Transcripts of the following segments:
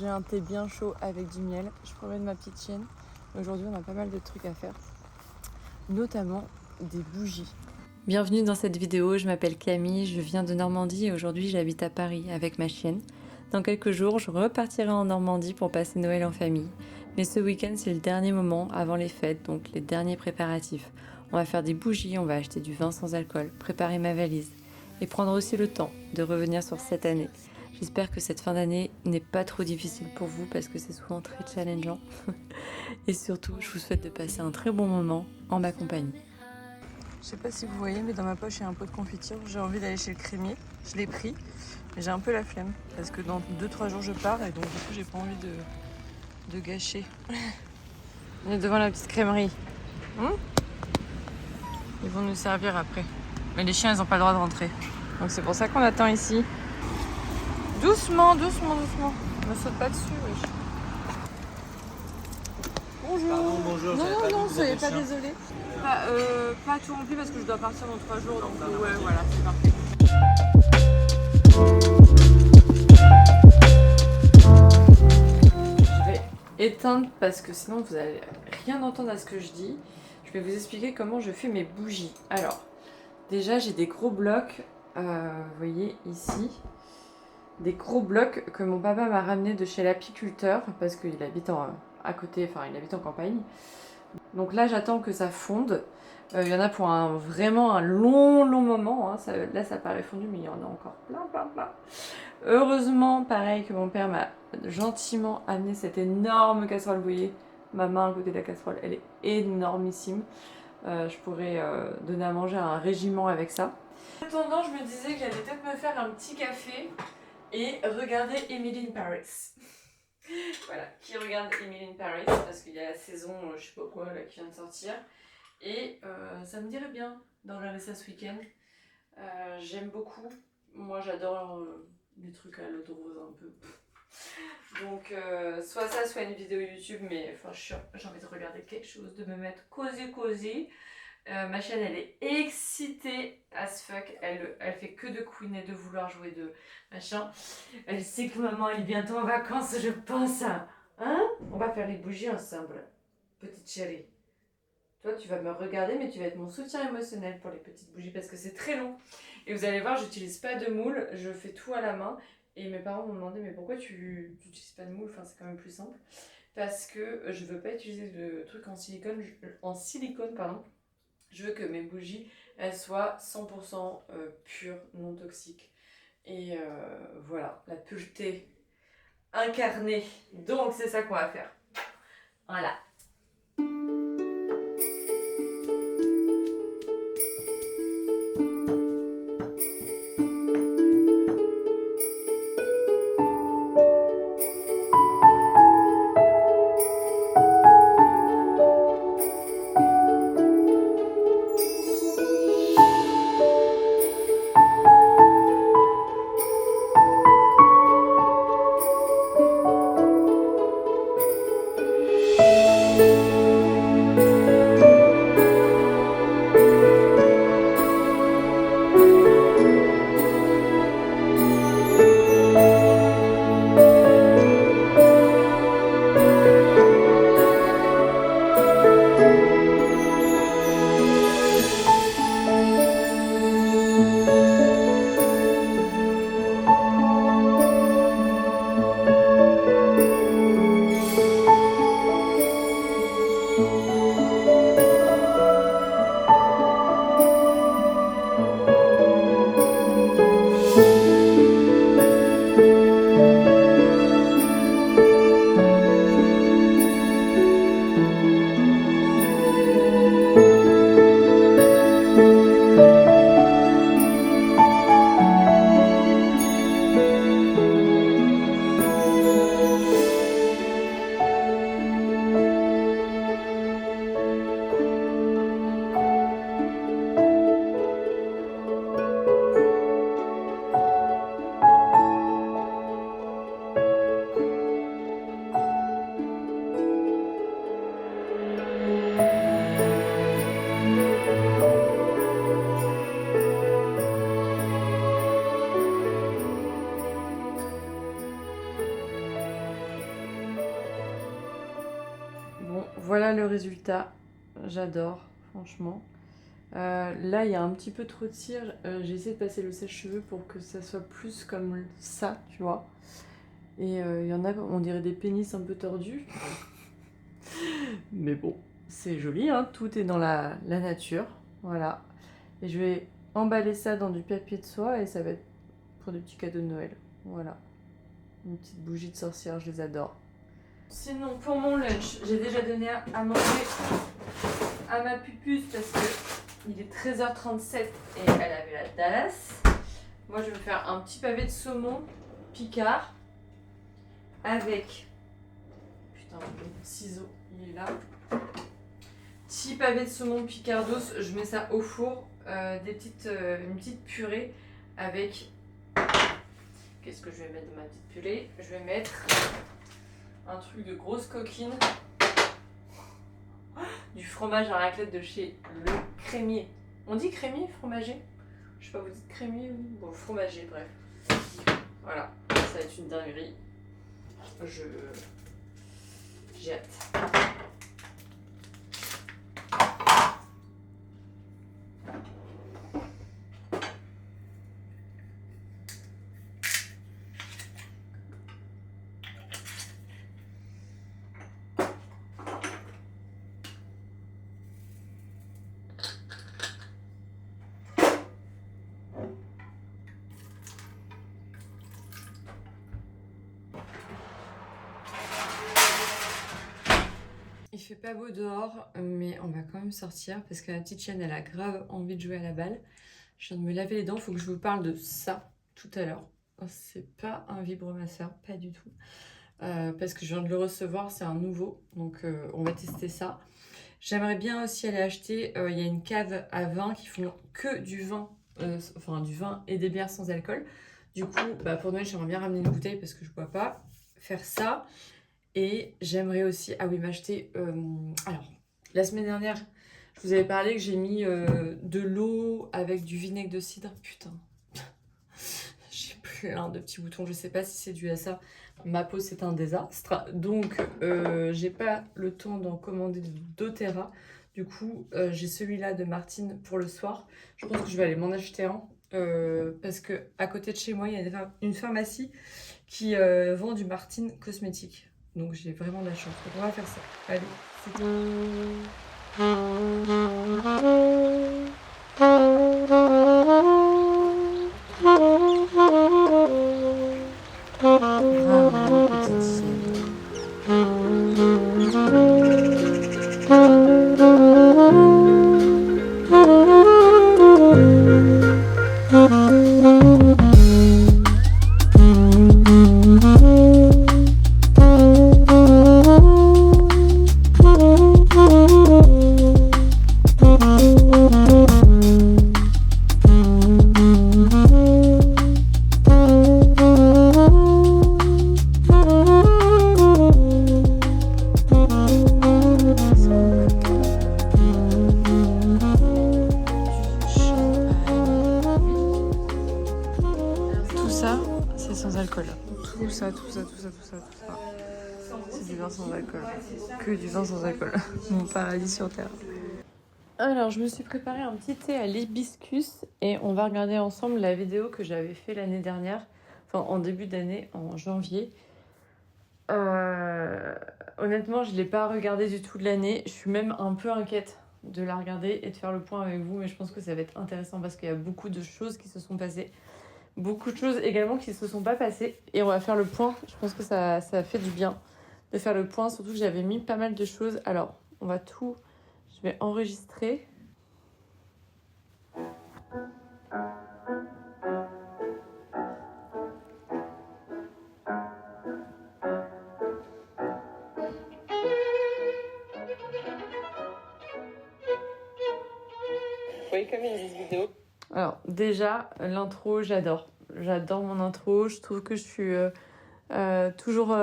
J'ai un thé bien chaud avec du miel. Je promène ma petite chienne. Aujourd'hui, on a pas mal de trucs à faire, notamment des bougies. Bienvenue dans cette vidéo, je m'appelle Camille, je viens de Normandie et aujourd'hui j'habite à Paris avec ma chienne. Dans quelques jours, je repartirai en Normandie pour passer Noël en famille. Mais ce week-end, c'est le dernier moment avant les fêtes, donc les derniers préparatifs. On va faire des bougies, on va acheter du vin sans alcool, préparer ma valise et prendre aussi le temps de revenir sur cette année. J'espère que cette fin d'année n'est pas trop difficile pour vous parce que c'est souvent très challengeant. Et surtout, je vous souhaite de passer un très bon moment en ma compagnie. Je sais pas si vous voyez, mais dans ma poche, il y a un pot de confiture. J'ai envie d'aller chez le crémier. Je l'ai pris, mais j'ai un peu la flemme parce que dans 2-3 jours, je pars et donc du coup, j'ai pas envie de gâcher. On est devant la petite crèmerie. Ils vont nous servir après. Mais les chiens, ils n'ont pas le droit de rentrer. Donc c'est pour ça qu'on attend ici. Doucement, doucement, doucement. Ne saute pas dessus, wesh. Bonjour. Pardon, bonjour. Non, soyez pas désolé. Pas tout rempli parce que je dois partir dans 3 jours. Donc ouais, voilà, c'est parfait. Je vais éteindre parce que sinon vous allez rien entendre à ce que je dis. Je vais vous expliquer comment je fais mes bougies. Alors, déjà j'ai des gros blocs, vous voyez ici. Des gros blocs que mon papa m'a ramené de chez l'apiculteur parce qu'il habite à côté, enfin il habite en campagne. Donc là j'attends que ça fonde. Il y en a pour vraiment un long moment. Hein. Là ça paraît fondu mais il y en a encore plein. Heureusement, pareil, que mon père m'a gentiment amené cette énorme casserole. Vous voyez ma main à côté de la casserole, elle est énormissime. Je pourrais donner à manger à un régiment avec ça. En attendant, je me disais que j'allais peut-être me faire un petit café et regarder Emily in Paris. Voilà, qui regarde Emily in Paris parce qu'il y a la saison, je sais pas quoi, là, qui vient de sortir. Et ça me dirait bien d'en regarder ça ce week-end. J'aime beaucoup. Moi, j'adore les trucs à l'eau de rose un peu. Donc, soit ça, soit une vidéo YouTube, mais enfin, j'ai envie de regarder quelque chose, de me mettre cosy. Ma chaîne, elle est excitée as fuck. Elle fait que de couiner, de vouloir jouer de machin. Elle sait que maman, elle est bientôt en vacances, je pense. Hein? On va faire les bougies ensemble, petite chérie. Toi, tu vas me regarder, mais tu vas être mon soutien émotionnel pour les petites bougies parce que c'est très long. Et vous allez voir, j'utilise pas de moule, je fais tout à la main. Et mes parents m'ont demandé, mais pourquoi tu n'utilises pas de moule? Enfin, c'est quand même plus simple. Parce que je veux pas utiliser de trucs en silicone, pardon. Je veux que mes bougies, elles soient 100% pures, non toxiques. Et voilà, la pureté incarnée. Donc, c'est ça qu'on va faire. Voilà. voilà le résultat. J'adore, franchement. Là, il y a un petit peu trop de cire. J'ai essayé de passer le sèche-cheveux pour que ça soit plus comme ça, tu vois. Et il y en a, on dirait des pénis un peu tordus. Mais bon, c'est joli, hein, tout est dans la nature. Voilà. Et je vais emballer ça dans du papier de soie et ça va être pour des petits cadeaux de Noël. Voilà. Une petite bougie de sorcière, je les adore. Sinon, pour mon lunch, j'ai déjà donné à manger à ma pupuce parce que il est 13h37 et elle avait la Dallas. Moi, je vais me faire un petit pavé de saumon picard avec... Putain, mon ciseau, il est là. Petit pavé de saumon picardos, je mets ça au four. Une petite purée avec... Qu'est-ce que je vais mettre dans ma petite purée? Je vais mettre un truc de grosse coquine. Du fromage à raclette de chez Le Crémier. On dit crémier, fromager? Je sais pas, vous dites crémier ou... Bon, fromager, bref. Voilà, ça va être une dinguerie. J'ai hâte. Il fait pas beau dehors, mais on va quand même sortir parce que la petite chienne, elle a grave envie de jouer à la balle. Je viens de me laver les dents, il faut que je vous parle de ça tout à l'heure. C'est pas un vibromasseur, pas du tout. Parce que je viens de le recevoir, c'est un nouveau, donc on va tester ça. J'aimerais bien aussi aller acheter, il y a une cave à vin qui font que du vin, du vin et des bières sans alcool. Du coup, pour Noël, j'aimerais bien ramener une bouteille parce que je bois pas. Faire ça. Et j'aimerais aussi, m'acheter, alors, la semaine dernière, je vous avais parlé que j'ai mis de l'eau avec du vinaigre de cidre. Putain, j'ai plein de petits boutons, je sais pas si c'est dû à ça. Ma peau, c'est un désastre. Donc, j'ai pas le temps d'en commander de doTERRA. Du coup, j'ai celui-là de Martine pour le soir. Je pense que je vais aller m'en acheter un. Parce que à côté de chez moi, il y a une pharmacie qui vend du Martine cosmétique. Donc j'ai vraiment de la chance. Donc on va faire ça. Allez, c'est tout. Bravo, petite c'est sans alcool. Tout ça. C'est du vin sans alcool. Que du vin sans alcool. Mon paradis sur terre. Alors, je me suis préparé un petit thé à l'hibiscus et on va regarder ensemble la vidéo que j'avais fait l'année dernière, en début d'année, en janvier. Honnêtement, je ne l'ai pas regardée du tout de l'année. Je suis même un peu inquiète de la regarder et de faire le point avec vous, mais je pense que ça va être intéressant parce qu'il y a beaucoup de choses qui se sont passées. Beaucoup de choses également qui ne se sont pas passées et on va faire le point. Je pense que ça fait du bien de faire le point, surtout que j'avais mis pas mal de choses. Alors, je vais enregistrer. Oui, comme une vidéo. Alors, déjà, l'intro, j'adore. J'adore mon intro. Je trouve que je suis toujours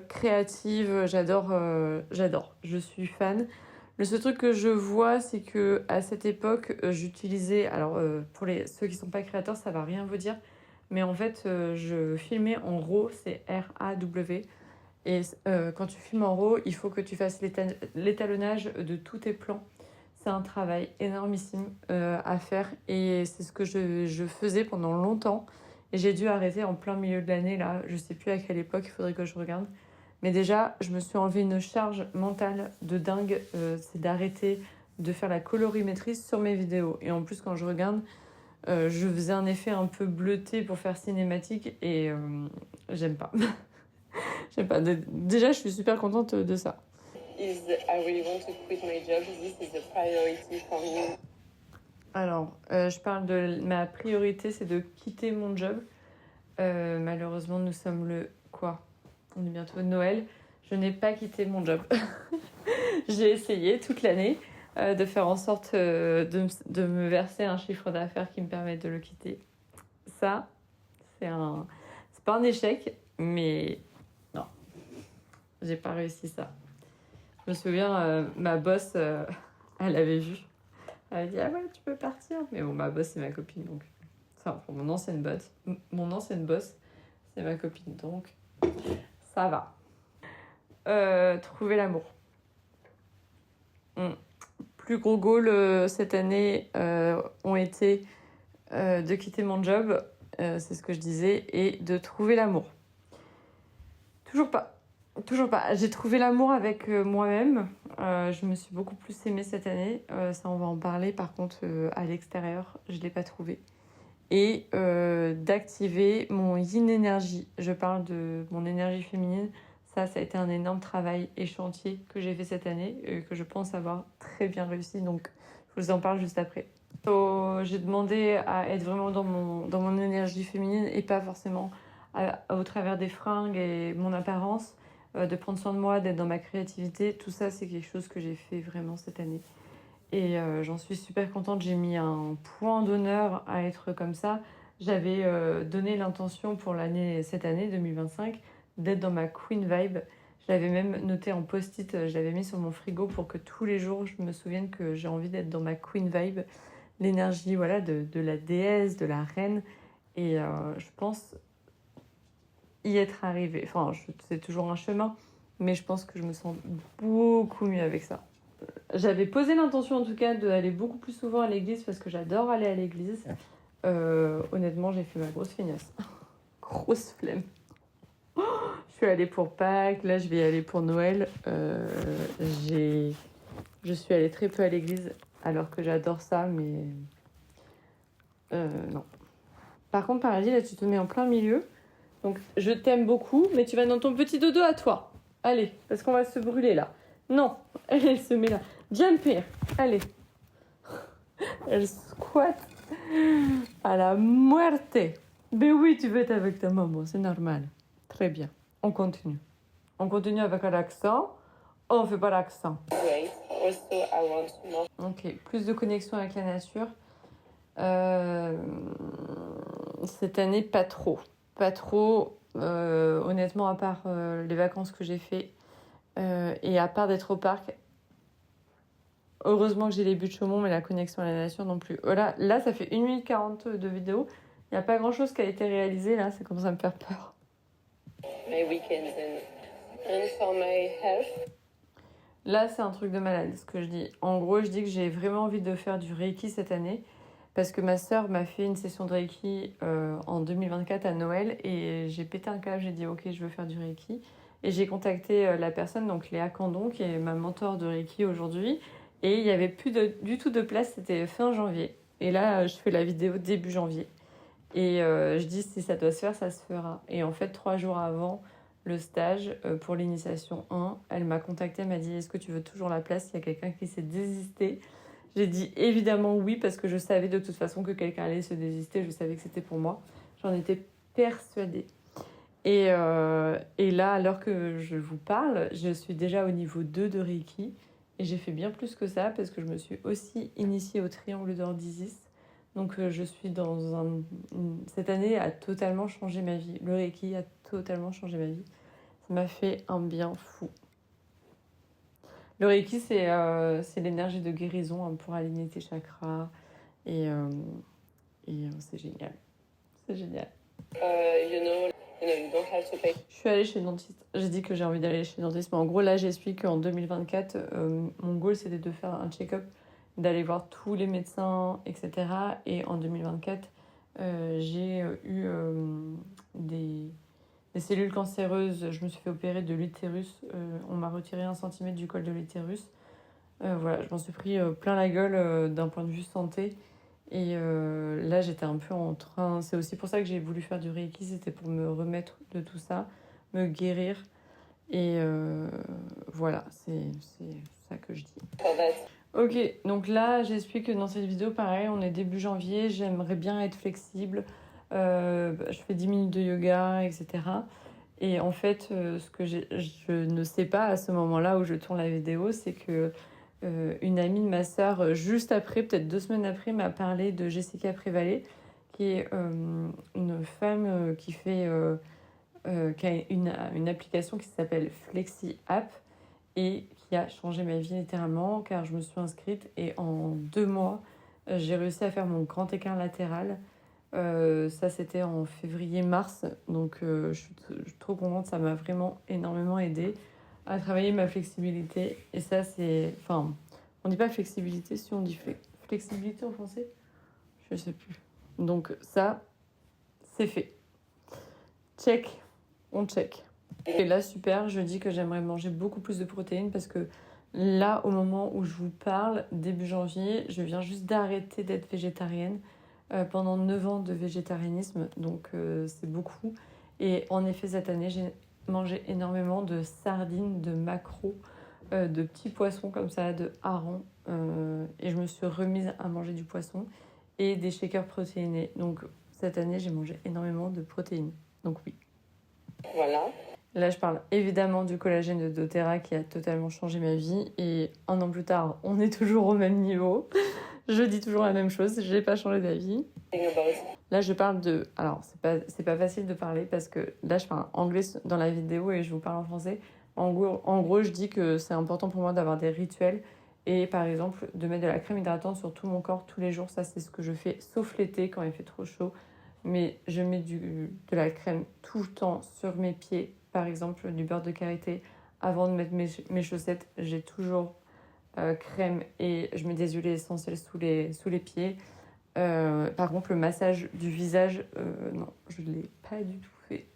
créative. J'adore. Je suis fan. Le seul truc que je vois, c'est que à cette époque, j'utilisais... Alors, pour ceux qui ne sont pas créateurs, ça va rien vous dire. Mais en fait, je filmais en RAW, c'est R-A-W. Et quand tu filmes en RAW, il faut que tu fasses l'étalonnage de tous tes plans. C'est un travail énormissime à faire et c'est ce que je faisais pendant longtemps. Et j'ai dû arrêter en plein milieu de l'année, là. Je sais plus à quelle époque, il faudrait que je regarde. Mais déjà, je me suis enlevé une charge mentale de dingue. C'est d'arrêter de faire la colorimétrie sur mes vidéos. Et en plus, quand je regarde, je faisais un effet un peu bleuté pour faire cinématique et j'aime pas. J'aime pas. Déjà, je suis super contente de ça. I really want to quit my job. This is a priority for me. Alors, je parle de ma priorité, c'est de quitter mon job. Malheureusement, nous sommes le quoi? On est bientôt Noël. Je n'ai pas quitté mon job. J'ai essayé toute l'année de faire en sorte de me verser un chiffre d'affaires qui me permette de le quitter. Ça, c'est pas un échec, mais non, j'ai pas réussi ça. Je me souviens, ma boss, elle avait vu. Elle a dit, ah ouais, tu peux partir. Mais bon, ma boss, c'est ma copine, donc... Enfin, pour mon ancienne boss, c'est ma copine, donc ça va. Trouver l'amour. Plus gros goal cette année ont été de quitter mon job, c'est ce que je disais, et de trouver l'amour. Toujours pas. J'ai trouvé l'amour avec moi-même. Je me suis beaucoup plus aimée cette année. Ça, on va en parler. Par contre, à l'extérieur, je ne l'ai pas trouvé. Et d'activer mon yin énergie. Je parle de mon énergie féminine. Ça a été un énorme travail et chantier que j'ai fait cette année, que je pense avoir très bien réussi. Donc, je vous en parle juste après. J'ai demandé à être vraiment dans mon énergie féminine et pas forcément au travers des fringues et mon apparence, de prendre soin de moi, d'être dans ma créativité. Tout ça, c'est quelque chose que j'ai fait vraiment cette année. Et j'en suis super contente. J'ai mis un point d'honneur à être comme ça. J'avais donné l'intention pour cette année 2025 d'être dans ma queen vibe. Je l'avais même noté en post-it, je l'avais mis sur mon frigo pour que tous les jours je me souvienne que j'ai envie d'être dans ma queen vibe. L'énergie voilà, de la déesse, de la reine. Et je pense y être arrivée. Enfin, c'est toujours un chemin, mais je pense que je me sens beaucoup mieux avec ça. J'avais posé l'intention en tout cas d'aller beaucoup plus souvent à l'église parce que j'adore aller à l'église. Honnêtement, j'ai fait ma grosse feignasse. Grosse flemme. Je suis allée pour Pâques, là je vais aller pour Noël. Je suis allée très peu à l'église alors que j'adore ça, mais non. Par contre, Paradis, là tu te mets en plein milieu. Donc je t'aime beaucoup, mais tu vas dans ton petit dodo à toi. Allez, parce qu'on va se brûler là. Non, elle se met là. Jumper, allez. Elle squatte à la muerte. Mais oui, tu veux être avec ta maman, c'est normal. Très bien, on continue. On continue avec l'accent. On fait pas l'accent. Ok, plus de connexion avec la nature. Cette année, pas trop. Pas trop, honnêtement, à part les vacances que j'ai fait et à part d'être au parc. Heureusement que j'ai les buts de Chaumont, mais la connexion à la nature non plus. Voilà, là, ça fait 1 minute 40 de vidéo. Il n'y a pas grand-chose qui a été réalisé, là. Ça commence à me faire peur. My weekends and for my health. Là, c'est un truc de malade, ce que je dis. En gros, je dis que j'ai vraiment envie de faire du Reiki cette année. Parce que ma sœur m'a fait une session de Reiki en 2024 à Noël. Et j'ai pété un câble, j'ai dit, ok, je veux faire du Reiki. Et j'ai contacté la personne, donc Léa Candon, qui est ma mentor de Reiki aujourd'hui. Et il n'y avait plus du tout de place, c'était fin janvier. Et là, je fais la vidéo début janvier. Et je dis, si ça doit se faire, ça se fera. Et en fait, 3 jours avant le stage, pour l'initiation 1, elle m'a contactée, elle m'a dit, est-ce que tu veux toujours la place? Il y a quelqu'un qui s'est désisté. J'ai dit évidemment oui, parce que je savais de toute façon que quelqu'un allait se désister. Je savais que c'était pour moi. J'en étais persuadée. Et là, alors que je vous parle, je suis déjà au niveau 2 de Reiki. Et j'ai fait bien plus que ça parce que je me suis aussi initiée au triangle d'or d'Isis. Donc je suis dans cette année a totalement changé ma vie. Le Reiki a totalement changé ma vie. Ça m'a fait un bien fou. Le Reiki, c'est l'énergie de guérison hein, pour aligner tes chakras. Et c'est génial. C'est génial. Je suis allée chez le dentiste. J'ai dit que j'ai envie d'aller chez le dentiste. Mais en gros, là, j'explique qu'en 2024, mon goal, c'était de faire un check-up, d'aller voir tous les médecins, etc. Et en 2024, j'ai eu des cellules cancéreuses. Je me suis fait opérer de l'utérus. On m'a retiré 1 cm du col de l'utérus. Voilà, je m'en suis pris plein la gueule d'un point de vue santé. Et là, j'étais un peu en train... C'est aussi pour ça que j'ai voulu faire du Reiki, c'était pour me remettre de tout ça, me guérir. Et voilà, c'est ça que je dis. Ok, donc là, j'explique que dans cette vidéo, pareil, on est début janvier, j'aimerais bien être flexible. Je fais 10 minutes de yoga, etc. Et en fait, ce que je ne sais pas à ce moment-là où je tourne la vidéo, c'est que une amie de ma sœur, juste après, peut-être 2 semaines après, m'a parlé de Jessica Prévalé, qui est une femme qui a une application qui s'appelle Flexi App et qui a changé ma vie littéralement, car je me suis inscrite et en 2 mois, j'ai réussi à faire mon grand écart latéral. Ça, c'était en février-mars, donc je suis trop contente, ça m'a vraiment énormément aidée à travailler ma flexibilité. Et ça, c'est... Enfin, on dit pas flexibilité, si on dit flexibilité en français, je sais plus. Donc ça, c'est fait. Check, on check. Et là, super, je dis que j'aimerais manger beaucoup plus de protéines parce que là, au moment où je vous parle, début janvier, je viens juste d'arrêter d'être végétarienne pendant 9 ans de végétarianisme, donc c'est beaucoup. Et en effet, cette année, j'ai mangé énormément de sardines, de maquereaux, de petits poissons comme ça, de harengs. Et je me suis remise à manger du poisson et des shakers protéinés. Donc cette année, j'ai mangé énormément de protéines. Donc oui. Voilà. Là, je parle évidemment du collagène de doTERRA qui a totalement changé ma vie. Et 1 an plus tard, on est toujours au même niveau. Je dis toujours la même chose, je n'ai pas changé d'avis. Là, je parle de... Alors, c'est pas facile de parler parce que là, je parle anglais dans la vidéo et je vous parle en français. En gros, je dis que c'est important pour moi d'avoir des rituels et par exemple de mettre de la crème hydratante sur tout mon corps tous les jours. Ça, c'est ce que je fais, sauf l'été quand il fait trop chaud. Mais je mets de la crème tout le temps sur mes pieds. Par exemple, du beurre de karité. Avant de mettre mes chaussettes, j'ai toujours crème et je mets des huiles essentielles sous les pieds. Par contre, le massage du visage, non, je ne l'ai pas du tout fait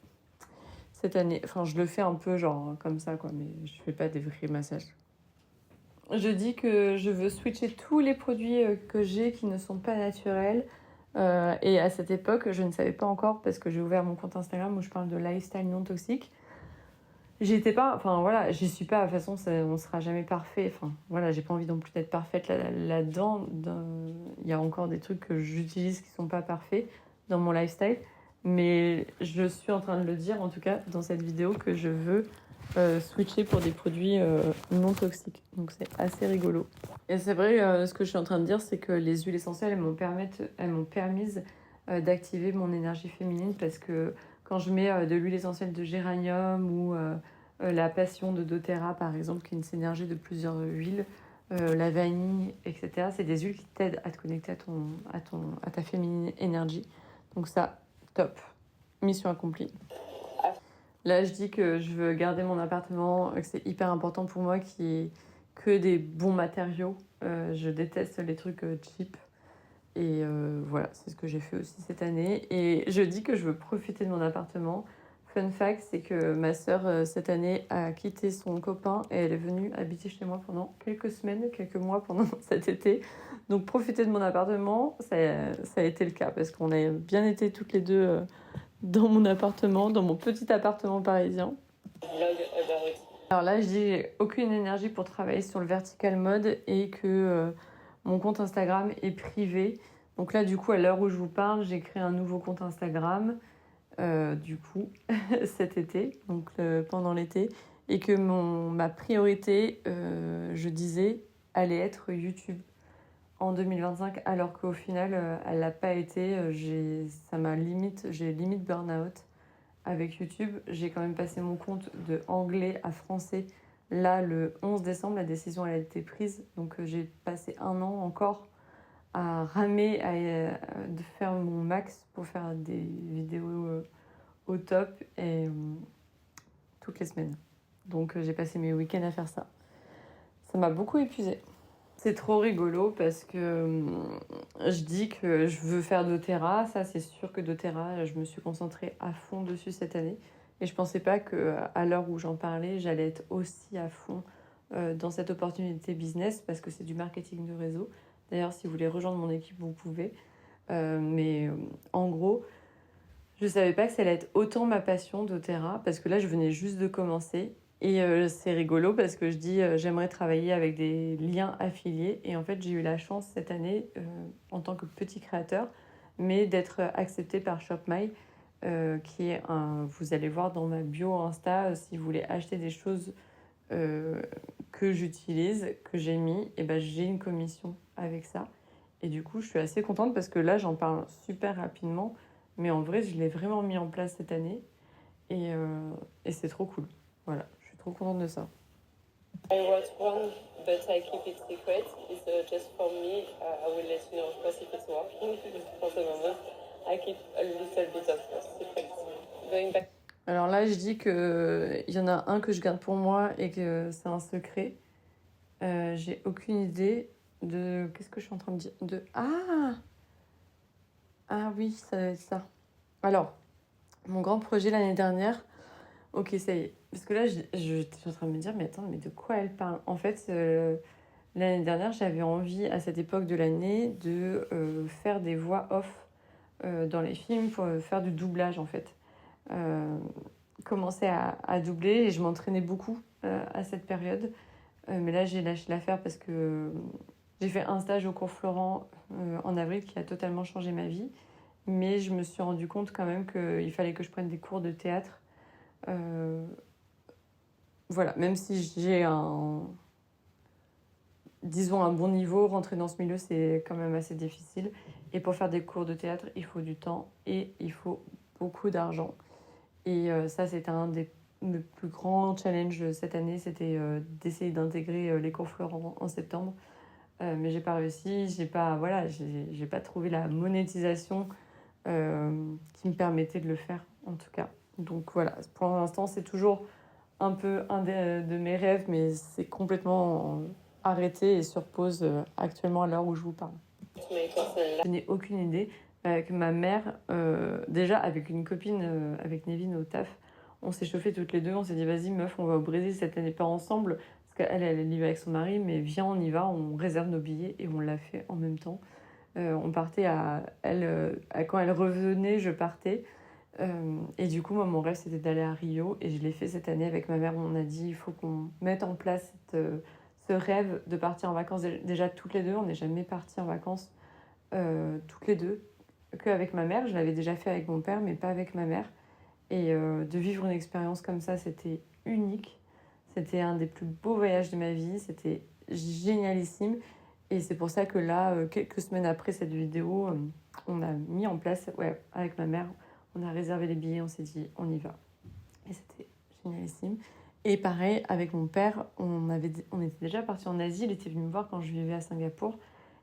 cette année. Enfin, je le fais un peu genre comme ça, quoi, mais je fais pas des vrais massages. Je dis que je veux switcher tous les produits que j'ai qui ne sont pas naturels. Et à cette époque, je ne savais pas encore parce que j'ai ouvert mon compte Instagram où je parle de lifestyle non toxique. J'étais pas, enfin voilà, j'y suis pas, de toute façon on sera jamais parfait, enfin voilà, j'ai pas envie non plus d'être parfaite là-dedans. Il y a encore des trucs que j'utilise qui sont pas parfaits dans mon lifestyle, mais je suis en train de le dire en tout cas dans cette vidéo que je veux switcher pour des produits non toxiques, donc c'est assez rigolo. Et c'est vrai, ce que je suis en train de dire, c'est que les huiles essentielles, elles m'ont permis d'activer mon énergie féminine parce que quand je mets de l'huile essentielle de géranium ou la passion de doTERRA, par exemple, qui est une synergie de plusieurs huiles, la vanille, etc. C'est des huiles qui t'aident à te connecter à ta féminine énergie. Donc ça, top. Mission accomplie. Là, je dis que je veux garder mon appartement, que c'est hyper important pour moi qu'il y ait que des bons matériaux. Je déteste les trucs cheap. Et voilà, c'est ce que j'ai fait aussi cette année. Et je dis que je veux profiter de mon appartement. Fun fact, c'est que ma sœur, cette année, a quitté son copain et elle est venue habiter chez moi pendant quelques semaines, quelques mois pendant cet été. Donc profiter de mon appartement, ça a été le cas parce qu'on a bien été toutes les deux dans mon appartement, dans mon petit appartement parisien. Alors là, je dis j'ai aucune énergie pour travailler sur le vertical mode et que mon compte Instagram est privé. Donc là, du coup, à l'heure où je vous parle, j'ai créé un nouveau compte Instagram, du coup, cet été, donc pendant l'été. Et que ma priorité, je disais, allait être YouTube en 2025, alors qu'au final, elle l'a pas été. J'ai limite burn-out avec YouTube. J'ai quand même passé mon compte de anglais à français. Là, le 11 décembre, la décision elle a été prise. Donc j'ai passé 1 an encore à ramer, de faire mon max pour faire des vidéos au top et toutes les semaines. Donc j'ai passé mes week-ends à faire ça. Ça m'a beaucoup épuisée. C'est trop rigolo parce que je dis que je veux faire doTERRA. Ça, c'est sûr que doTERRA, je me suis concentrée à fond dessus cette année. Et je pensais pas qu'à l'heure où j'en parlais, j'allais être aussi à fond dans cette opportunité business parce que c'est du marketing de réseau. D'ailleurs, si vous voulez rejoindre mon équipe, vous pouvez. Mais en gros, je savais pas que ça allait être autant ma passion doTERRA parce que là, je venais juste de commencer. Et c'est rigolo parce que je dis j'aimerais travailler avec des liens affiliés. Et en fait, j'ai eu la chance cette année, en tant que petit créateur, mais d'être acceptée par ShopMy, qui est un... Vous allez voir dans ma bio Insta, si vous voulez acheter des choses que j'utilise, que j'ai mis, et ben j'ai une commission avec ça. Et du coup, je suis assez contente parce que là, j'en parle super rapidement. Mais en vrai, je l'ai vraiment mis en place cette année. Et c'est trop cool. Voilà, je suis trop contente de ça. I wrote one, but I keep it secret. It's just for me. I will let you know, of course, if it's working. For the moment, I keep a little bit of secret. Going back. Alors là, je dis que il y en a un que je garde pour moi et que c'est un secret. J'ai aucune idée de... Qu'est-ce que je suis en train de dire Ah oui, ça doit être ça. Alors, mon grand projet l'année dernière... Ok, ça y est. Parce que là, je suis en train de me dire, mais attends, mais de quoi elle parle? En fait, l'année dernière, j'avais envie, à cette époque de l'année, de faire des voix off dans les films pour faire du doublage, en fait. Euh, Commencer à doubler et je m'entraînais beaucoup à cette période. Mais là, j'ai lâché l'affaire parce que j'ai fait un stage au cours Florent en avril qui a totalement changé ma vie. Mais je me suis rendu compte quand même qu'il fallait que je prenne des cours de théâtre. Voilà, même si j'ai disons un bon niveau, rentrer dans ce milieu, c'est quand même assez difficile. Et pour faire des cours de théâtre, il faut du temps et il faut beaucoup d'argent. Et ça, c'était un des mes plus grands challenges cette année, c'était d'essayer d'intégrer les cours Florent en septembre. Mais j'ai pas réussi, j'ai pas trouvé la monétisation qui me permettait de le faire, en tout cas. Donc voilà, pour l'instant, c'est toujours un peu un de mes rêves, mais c'est complètement arrêté et sur pause actuellement à l'heure où je vous parle. Je n'ai aucune idée. Avec ma mère, déjà avec une copine, avec Nevin au taf, on s'est chauffé toutes les deux. On s'est dit, vas-y, meuf, on va au Brésil cette année, pas ensemble. Parce elle y va avec son mari, mais viens, on y va, on réserve nos billets et on l'a fait en même temps. On partait quand elle revenait, je partais. Et du coup, moi, mon rêve, c'était d'aller à Rio. Et je l'ai fait cette année avec ma mère. On a dit, il faut qu'on mette en place ce rêve de partir en vacances. Déjà, toutes les deux, on n'est jamais partis en vacances toutes les deux. Qu'avec ma mère, je l'avais déjà fait avec mon père, mais pas avec ma mère. Et de vivre une expérience comme ça, c'était unique. C'était un des plus beaux voyages de ma vie. C'était génialissime. Et c'est pour ça que là, quelques semaines après cette vidéo, on a mis en place, ouais, avec ma mère, on a réservé les billets, on s'est dit, on y va. Et c'était génialissime. Et pareil, avec mon père, on était déjà parti en Asie. Il était venu me voir quand je vivais à Singapour.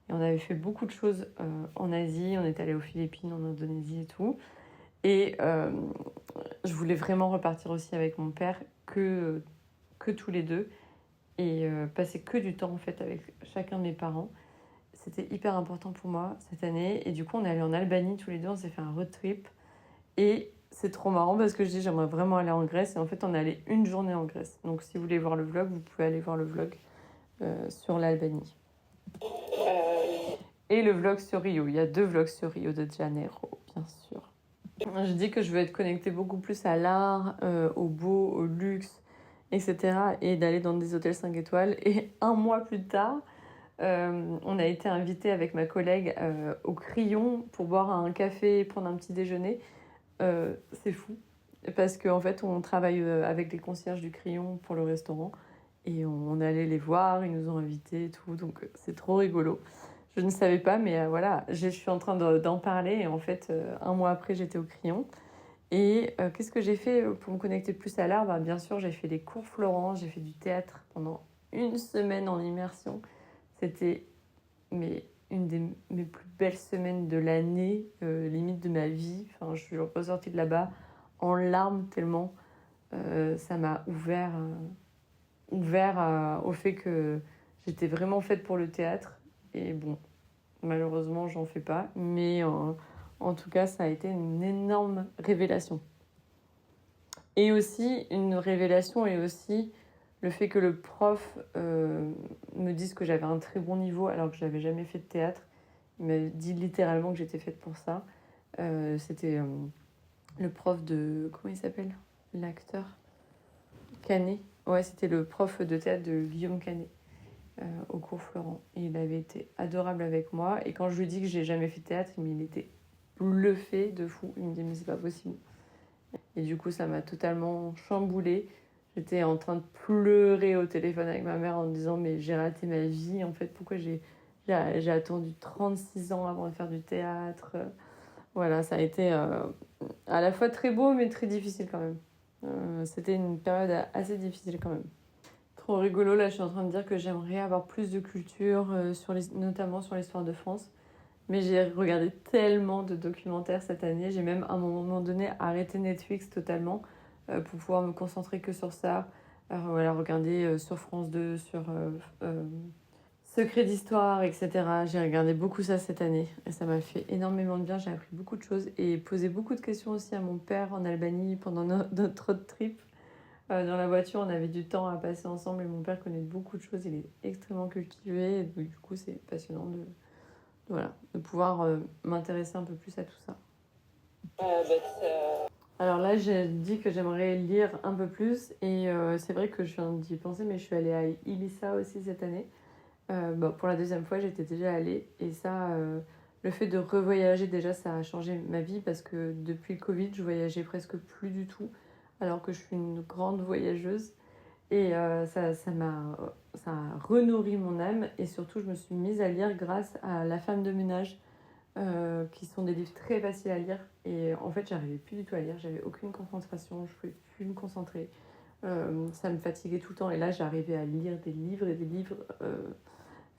Et on avait fait beaucoup de choses en Asie. On est allé aux Philippines, en Indonésie et tout. Et je voulais vraiment repartir aussi avec mon père, que tous les deux. Et passer que du temps en fait avec chacun de mes parents. C'était hyper important pour moi cette année. Et du coup, on est allé en Albanie tous les deux. On s'est fait un road trip. Et c'est trop marrant parce que je dis j'aimerais vraiment aller en Grèce. Et en fait, on est allé une journée en Grèce. Donc si vous voulez voir le vlog, vous pouvez aller voir le vlog sur l'Albanie. Et le vlog sur Rio. Il y a 2 vlogs sur Rio de Janeiro, bien sûr. Je dis que je veux être connectée beaucoup plus à l'art, au beau, au luxe, etc. Et d'aller dans des hôtels 5 étoiles. Et un mois plus tard, on a été invité avec ma collègue au Crillon pour boire un café et prendre un petit déjeuner. C'est fou. Parce qu'en fait, on travaille avec les concierges du Crillon pour le restaurant. Et on allait les voir, ils nous ont invités et tout. Donc c'est trop rigolo. Je ne savais pas, mais voilà, je suis en train d'en parler. Et en fait, un mois après, j'étais au Crillon. Et qu'est-ce que j'ai fait pour me connecter plus à l'art? Bien sûr, j'ai fait les cours Florent, j'ai fait du théâtre pendant une semaine en immersion. C'était une des mes plus belles semaines de l'année, limite de ma vie. Enfin, je suis ressortie de là-bas en larmes tellement ça m'a ouvert au fait que j'étais vraiment faite pour le théâtre. Et bon, malheureusement, j'en fais pas. Mais en tout cas, ça a été une énorme révélation. Et aussi, une révélation et aussi le fait que le prof me dise que j'avais un très bon niveau alors que je n'avais jamais fait de théâtre. Il m'a dit littéralement que j'étais faite pour ça. C'était le prof de... Comment il s'appelle? L'acteur Canet. Ouais, c'était le prof de théâtre de Guillaume Canet au cours Florent. Et il avait été adorable avec moi. Et quand je lui ai dit que j'ai jamais fait de théâtre, il était bluffé de fou. Il me dit mais c'est pas possible. Et du coup, ça m'a totalement chamboulée. J'étais en train de pleurer au téléphone avec ma mère en me disant mais j'ai raté ma vie. En fait, pourquoi j'ai attendu 36 ans avant de faire du théâtre. Voilà, ça a été à la fois très beau mais très difficile quand même. C'était une période assez difficile quand même. Trop rigolo, là je suis en train de dire que j'aimerais avoir plus de culture, notamment sur l'histoire de France. Mais j'ai regardé tellement de documentaires cette année, j'ai même à un moment donné arrêté Netflix totalement pour pouvoir me concentrer que sur ça. Voilà, regarder sur France 2, sur Secret d'Histoire, etc. J'ai regardé beaucoup ça cette année et ça m'a fait énormément de bien, j'ai appris beaucoup de choses et posé beaucoup de questions aussi à mon père en Albanie pendant notre road trip. Dans la voiture, on avait du temps à passer ensemble et mon père connaît beaucoup de choses, il est extrêmement cultivé et du coup c'est passionnant de pouvoir m'intéresser un peu plus à tout ça. Alors là, j'ai dit que j'aimerais lire un peu plus et c'est vrai que je viens d'y penser, mais je suis allée à Ibiza aussi cette année. Pour la deuxième fois, j'étais déjà allée et ça, le fait de revoyager déjà, ça a changé ma vie parce que depuis le Covid, je voyageais presque plus du tout alors que je suis une grande voyageuse et ça a renourri mon âme et surtout, je me suis mise à lire grâce à La femme de ménage qui sont des livres très faciles à lire et en fait, j'arrivais plus du tout à lire, j'avais aucune concentration, je pouvais plus me concentrer. Ça me fatiguait tout le temps et là, j'arrivais à lire des livres et des livres.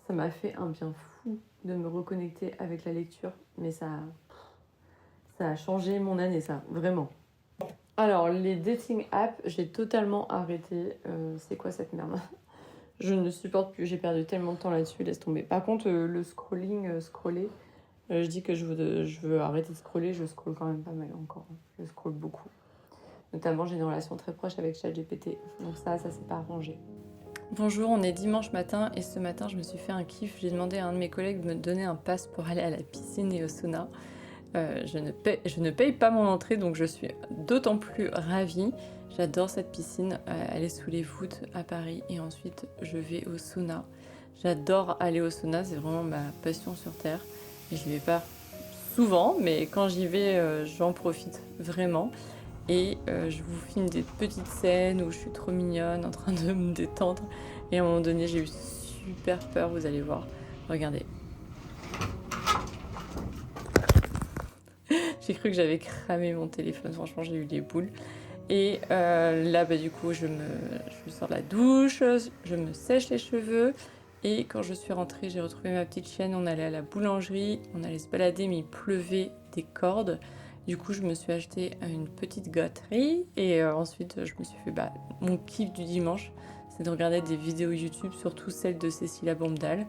Ça m'a fait un bien fou de me reconnecter avec la lecture, mais ça a changé mon année, ça, vraiment. Alors, les dating apps, j'ai totalement arrêté. C'est quoi cette merde? Je ne supporte plus, j'ai perdu tellement de temps là-dessus, laisse tomber. Par contre, le scroller, je dis que je veux arrêter de scroller, je scrolle quand même pas mal encore. Je scrolle beaucoup. Notamment, j'ai une relation très proche avec ChatGPT, donc ça s'est pas arrangé. Bonjour, on est dimanche matin et ce matin je me suis fait un kiff. J'ai demandé à un de mes collègues de me donner un pass pour aller à la piscine et au sauna. Je ne paye pas mon entrée donc je suis d'autant plus ravie. J'adore cette piscine, elle est sous les voûtes à Paris et ensuite je vais au sauna. J'adore aller au sauna, c'est vraiment ma passion sur terre. Et je n'y vais pas souvent mais quand j'y vais j'en profite vraiment. Et je vous filme des petites scènes où je suis trop mignonne en train de me détendre. Et à un moment donné, j'ai eu super peur, vous allez voir. Regardez. J'ai cru que j'avais cramé mon téléphone, franchement, j'ai eu les boules. Et là, du coup, je sors de la douche, je me sèche les cheveux. Et quand je suis rentrée, j'ai retrouvé ma petite chienne. On allait à la boulangerie, on allait se balader, mais il pleuvait des cordes. Du coup, je me suis acheté une petite gâterie et ensuite, je me suis fait mon kiff du dimanche, c'est de regarder des vidéos YouTube, surtout celles de Cécilia Bombdal.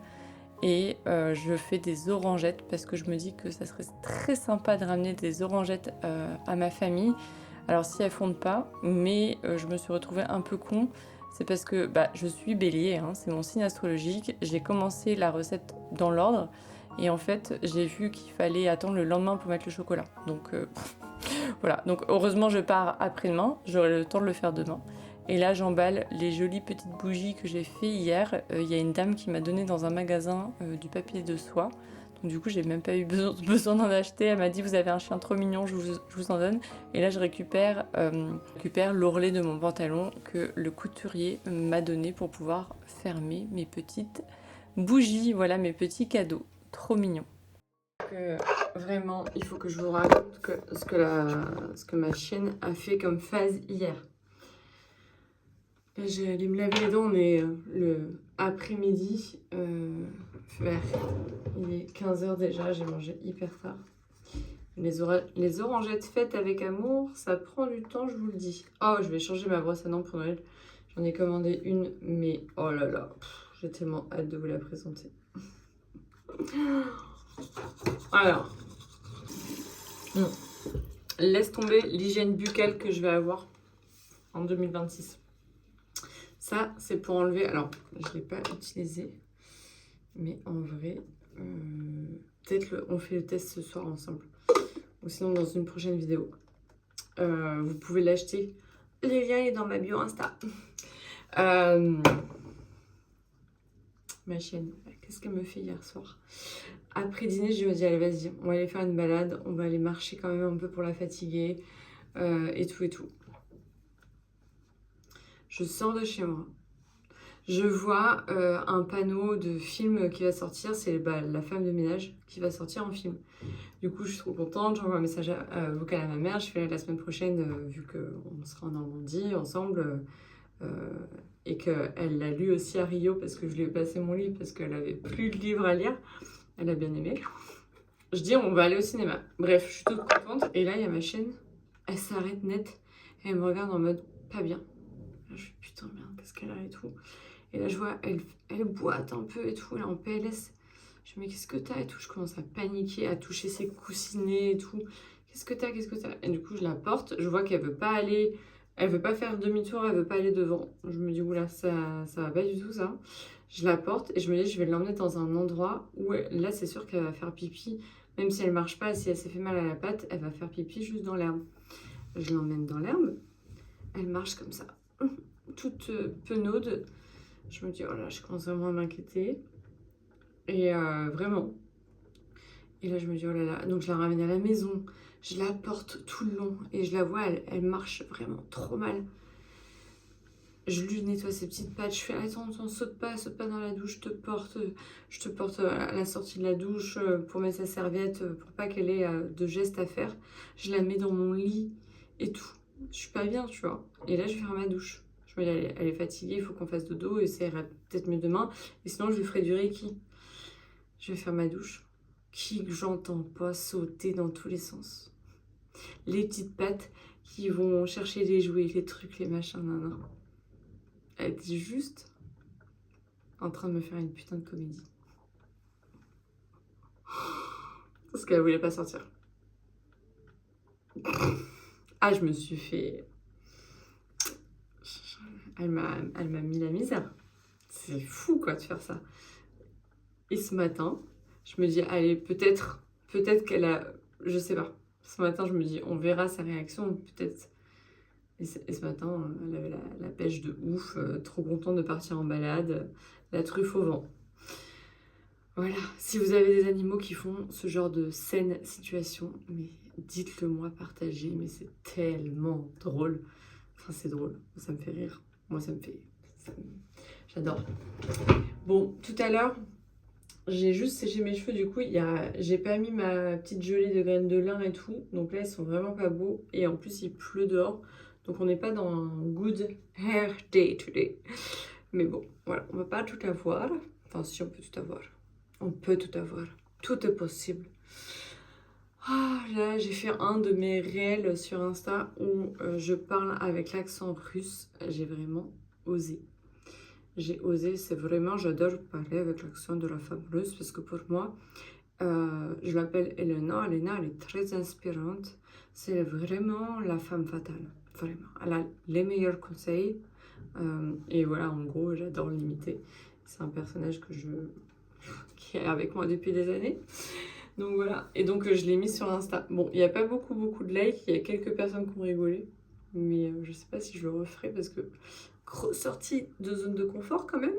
Et je fais des orangettes parce que je me dis que ça serait très sympa de ramener des orangettes à ma famille. Alors, si elles fondent pas, mais je me suis retrouvée un peu con. C'est parce que je suis bélier, hein, c'est mon signe astrologique. J'ai commencé la recette dans l'ordre. Et en fait, j'ai vu qu'il fallait attendre le lendemain pour mettre le chocolat. Donc voilà. Donc heureusement, je pars après-demain. J'aurai le temps de le faire demain. Et là, j'emballe les jolies petites bougies que j'ai fait hier. Il y a une dame qui m'a donné dans un magasin du papier de soie. Donc du coup, j'ai même pas eu besoin d'en acheter. Elle m'a dit, vous avez un chien trop mignon, je vous en donne. Et là, je récupère l'ourlet de mon pantalon que le couturier m'a donné pour pouvoir fermer mes petites bougies. Voilà mes petits cadeaux. Trop mignon. Vraiment, il faut que je vous raconte ce que ma chienne a fait comme phase hier. J'ai allé me laver les dents, mais le après-midi, il est 15h déjà, j'ai mangé hyper tard. Les orangettes faites avec amour, ça prend du temps, je vous le dis. Oh, je vais changer ma brosse à dents pour Noël. J'en ai commandé une, mais oh là là, j'ai tellement hâte de vous la présenter. Alors, laisse tomber l'hygiène buccale que je vais avoir en 2026. Ça, c'est pour enlever... Alors, je ne l'ai pas utilisé, mais en vrai, peut-être on fait le test ce soir ensemble. Ou sinon, dans une prochaine vidéo. Vous pouvez l'acheter. Le lien est dans ma bio Insta. Ma chienne, qu'est-ce qu'elle me fait hier soir? Après dîner, je me dis, allez, vas-y, on va aller faire une balade. On va aller marcher quand même un peu pour la fatiguer. Et tout et tout. Je sors de chez moi. Je vois un panneau de film qui va sortir. C'est La femme de ménage qui va sortir en film. Du coup, je suis trop contente. J'envoie un message vocal à ma mère. Je fais la semaine prochaine, vu qu'on sera en Normandie ensemble. Et qu'elle l'a lu aussi à Rio parce que je lui ai passé mon livre parce qu'elle avait plus de livres à lire. Elle a bien aimé. Je dis, on va aller au cinéma. Bref, je suis toute contente. Et là, il y a ma chaîne. Elle s'arrête net. Et elle me regarde en mode, pas bien. Là, je fais, putain, merde, qu'est-ce qu'elle a et tout. Et là, je vois, elle boite un peu et tout. Elle est en PLS. Je me dis, mais qu'est-ce que t'as et tout. Je commence à paniquer, à toucher ses coussinets et tout. Qu'est-ce que t'as, qu'est-ce que t'as? Et du coup, je la porte. Je vois qu'elle veut pas aller... Elle veut pas faire demi-tour, elle veut pas aller devant. Je me dis, oula, ça va pas du tout, ça. Je la porte et je me dis, je vais l'emmener dans un endroit où, là, c'est sûr qu'elle va faire pipi. Même si elle marche pas, si elle s'est fait mal à la patte, elle va faire pipi juste dans l'herbe. Je l'emmène dans l'herbe. Elle marche comme ça, toute penaude. Je me dis, oh là, je commence vraiment à m'inquiéter. Et vraiment. Et là, je me dis, oh là là. Donc, je la ramène à la maison. Je la porte tout le long. Et je la vois, elle marche vraiment trop mal. Je lui nettoie ses petites pattes. Je fais, attends, saute pas dans la douche. Je te porte à la sortie de la douche pour mettre sa serviette, pour pas qu'elle ait de gestes à faire. Je la mets dans mon lit et tout. Je suis pas bien, tu vois. Et là, je vais faire ma douche. Je me dis, elle est fatiguée, il faut qu'on fasse dodo et ça ira peut-être mieux demain. Et sinon, je lui ferai du Reiki. Je vais faire ma douche. Qui que j'entends pas sauter dans tous les sens. Les petites pattes qui vont chercher les jouets, les trucs, les machins, nan. Elle était juste en train de me faire une putain de comédie. Parce qu'elle voulait pas sortir. Ah, je me suis fait... Elle m'a mis la misère. C'est fou, quoi, de faire ça. Et ce matin, je me dis, allez, peut-être qu'elle a... Je sais pas. Ce matin, je me dis, on verra sa réaction, peut-être. Et ce matin, elle avait la pêche de ouf, trop contente de partir en balade, la truffe au vent. Voilà, si vous avez des animaux qui font ce genre de saine situation, mais dites-le moi, partagez, mais c'est tellement drôle. Enfin, c'est drôle, ça me fait rire. Moi, j'adore. Bon, tout à l'heure, j'ai juste séché mes cheveux, du coup, j'ai pas mis ma petite gelée de graines de lin et tout. Donc là, ils sont vraiment pas beaux. Et en plus, il pleut dehors. Donc on n'est pas dans un good hair day today. Mais bon, voilà, on va pas tout avoir. Enfin, si, on peut tout avoir. On peut tout avoir. Tout est possible. Ah, là, j'ai fait un de mes réels sur Insta où je parle avec l'accent russe. J'ai vraiment osé. J'ai osé, c'est vraiment, j'adore parler avec l'accent de la femme russe parce que pour moi, je l'appelle Elena. Elena, elle est très inspirante. C'est vraiment la femme fatale. Vraiment. Elle a les meilleurs conseils. Et voilà, en gros, j'adore l'imiter. C'est un personnage qui est avec moi depuis des années. Donc voilà. Et donc, je l'ai mis sur Insta. Bon, il n'y a pas beaucoup de likes. Il y a quelques personnes qui ont rigolé. Mais je sais pas si je le referai parce que grosse sortie de zone de confort quand même.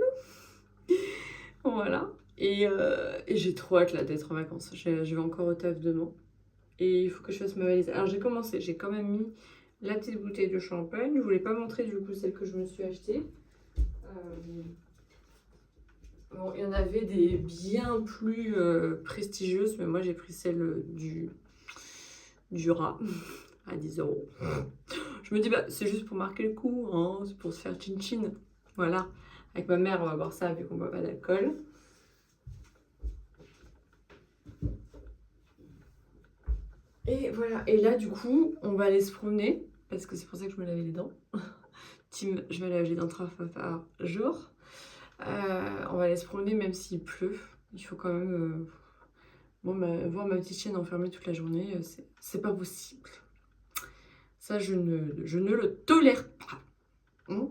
Voilà. Et j'ai trop hâte là d'être en vacances. Je vais encore au taf demain. Et il faut que je fasse ma valise. Alors j'ai commencé, j'ai quand même mis la petite bouteille de champagne. Je voulais pas montrer du coup celle que je me suis achetée. Bon, il y en avait des bien plus prestigieuses, mais moi j'ai pris celle du rat à 10 €. Je me dis, bah c'est juste pour marquer le coup, hein, c'est pour se faire chin-chin. Voilà, avec ma mère on va boire ça vu qu'on boit pas d'alcool. Et voilà, et là du coup, on va aller se promener, parce que c'est pour ça que je me lavais les dents. Team, je me lave les dents 3 fois par jour. On va aller se promener même s'il pleut. Il faut quand même bon, voir ma petite chienne enfermée toute la journée, c'est pas possible. Ça, je ne le tolère pas. Hein.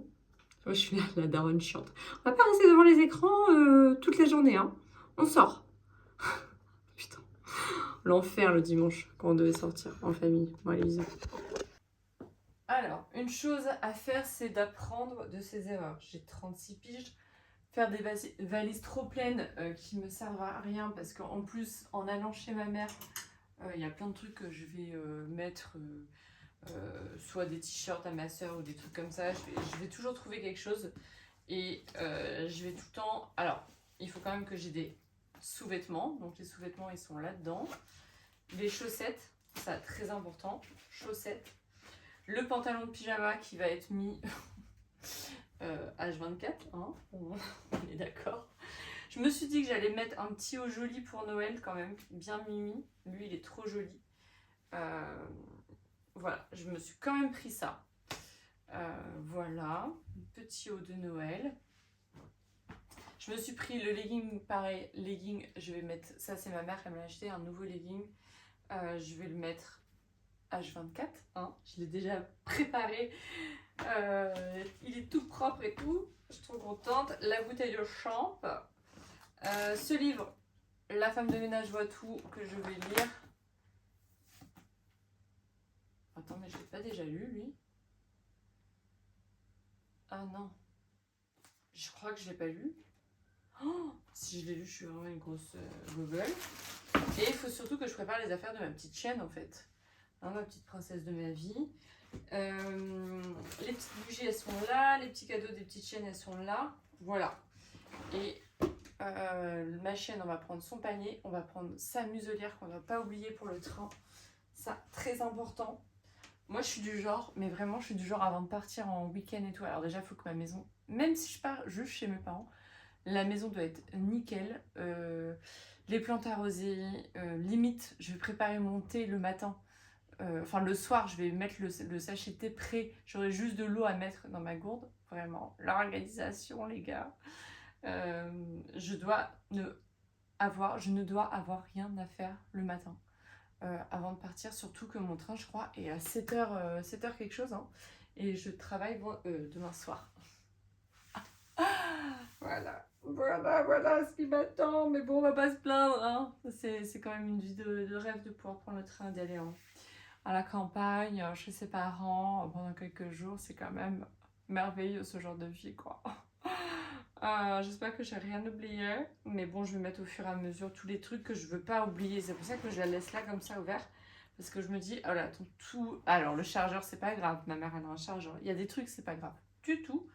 Moi, je suis la daronne chiante. On va pas rester devant les écrans toute la journée. Hein. On sort. Putain. L'enfer le dimanche, quand on devait sortir en famille. Bon, allez, bisous. Alors, une chose à faire, c'est d'apprendre de ses erreurs. J'ai 36 piges. Faire des valises trop pleines qui me servent à rien parce qu'en plus, en allant chez ma mère, il y a plein de trucs que je vais mettre, soit des t-shirts à ma soeur ou des trucs comme ça. Je vais toujours trouver quelque chose et je vais tout le temps... Alors, il faut quand même que j'ai des sous-vêtements. Donc les sous-vêtements, ils sont là-dedans. Les chaussettes, ça très important. Chaussettes. Le pantalon de pyjama qui va être mis... H24, hein, on est d'accord. Je me suis dit que j'allais mettre un petit haut joli pour Noël quand même, bien mimi. Lui, il est trop joli. Voilà, je me suis quand même pris ça. Voilà, petit haut de Noël. Je me suis pris le legging, pareil, legging, je vais mettre, ça c'est ma mère qui m'a acheté un nouveau legging. Je vais le mettre H24, hein, je l'ai déjà préparé. Il est tout propre et tout, je suis trop contente. La bouteille de champ, ce livre, La femme de ménage voit tout, que je vais lire. Attends, mais je l'ai pas déjà lu lui? Ah non, je crois que je l'ai pas lu. Oh, si je l'ai lu, je suis vraiment une grosse Google. Et il faut surtout que je prépare les affaires de ma petite chienne en fait, hein, ma petite princesse de ma vie. Les petites bougies elles sont là, les petits cadeaux des petites chiennes elles sont là, voilà. Et ma chienne, on va prendre son panier, on va prendre sa muselière qu'on ne va pas oublier pour le train, ça très important. Moi je suis du genre, mais vraiment je suis du genre avant de partir en week-end et tout, alors déjà il faut que ma maison, même si je pars juste chez mes parents, la maison doit être nickel, les plantes arrosées, limite je vais préparer mon thé le matin. Enfin le soir je vais mettre le sachet de thé prêt, j'aurai juste de l'eau à mettre dans ma gourde, vraiment, l'organisation les gars. Je ne dois avoir rien à faire le matin avant de partir, surtout que mon train je crois est à 7h, 7h quelque chose, hein, et je travaille demain soir. Voilà ce qui m'attend, mais bon on va pas se plaindre, hein. C'est quand même une vie de rêve de pouvoir prendre le train, d'aller à la campagne, chez ses parents pendant quelques jours, c'est quand même merveilleux ce genre de vie quoi. J'espère que j'ai rien oublié, mais bon je vais mettre au fur et à mesure tous les trucs que je veux pas oublier, c'est pour ça que je la laisse là comme ça ouverte, parce que je me dis oh là attends, tout, alors le chargeur c'est pas grave, ma mère elle a un chargeur, il y a des trucs c'est pas grave du tout.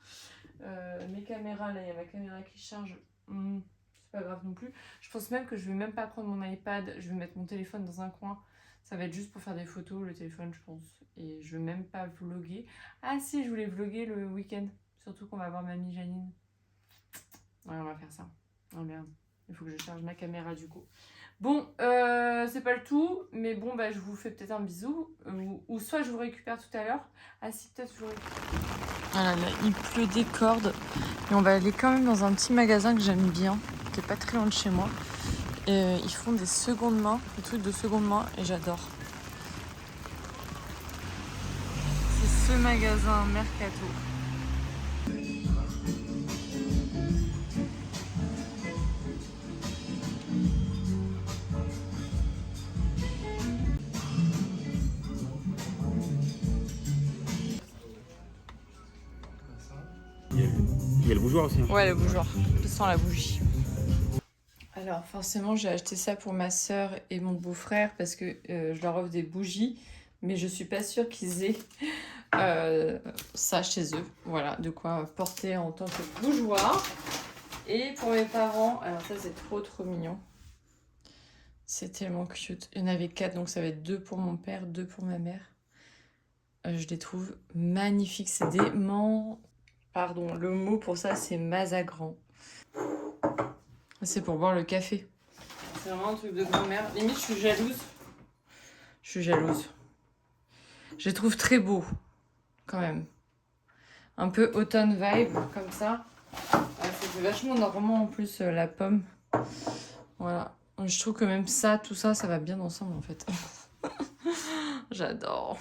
Mes caméras là, il y a ma caméra qui charge, c'est pas grave non plus. Je pense même que je vais même pas prendre mon iPad, je vais mettre mon téléphone dans un coin. Ça va être juste pour faire des photos, le téléphone, je pense. Et je vais même pas vlogger. Ah si, je voulais vlogger le week-end. Surtout qu'on va voir mamie Janine. Ouais, on va faire ça. Oh merde, il faut que je charge ma caméra du coup. Bon, c'est pas le tout, mais bon, bah je vous fais peut-être un bisou. Ou soit je vous récupère tout à l'heure. Ah si, peut-être je vous récupère. Voilà, là, il pleut des cordes. Et on va aller quand même dans un petit magasin que j'aime bien, qui est pas très loin de chez moi. Et ils font des secondes mains, des trucs de seconde main, et j'adore. C'est ce magasin Mercato. Il y a le bougeoir aussi. Hein. Ouais, le bougeoir, qui sent la bougie. Alors forcément j'ai acheté ça pour ma soeur et mon beau-frère parce que je leur offre des bougies, mais je suis pas sûre qu'ils aient ça chez eux. Voilà, de quoi porter en tant que bougeoir. Et pour mes parents, alors ça c'est trop mignon. C'est tellement cute. Il y en avait 4, donc ça va être 2 pour mon père, 2 pour ma mère. Je les trouve magnifiques. C'est des Pardon, le mot pour ça c'est mazagran. C'est pour boire le café. C'est vraiment un truc de grand-mère. Limite, je suis jalouse. Je suis jalouse. Je les trouve très beaux, quand même. Un peu automne vibe, comme ça. Ça fait vachement normand en plus, la pomme. Voilà. Je trouve que même ça, tout ça, ça va bien ensemble en fait. J'adore.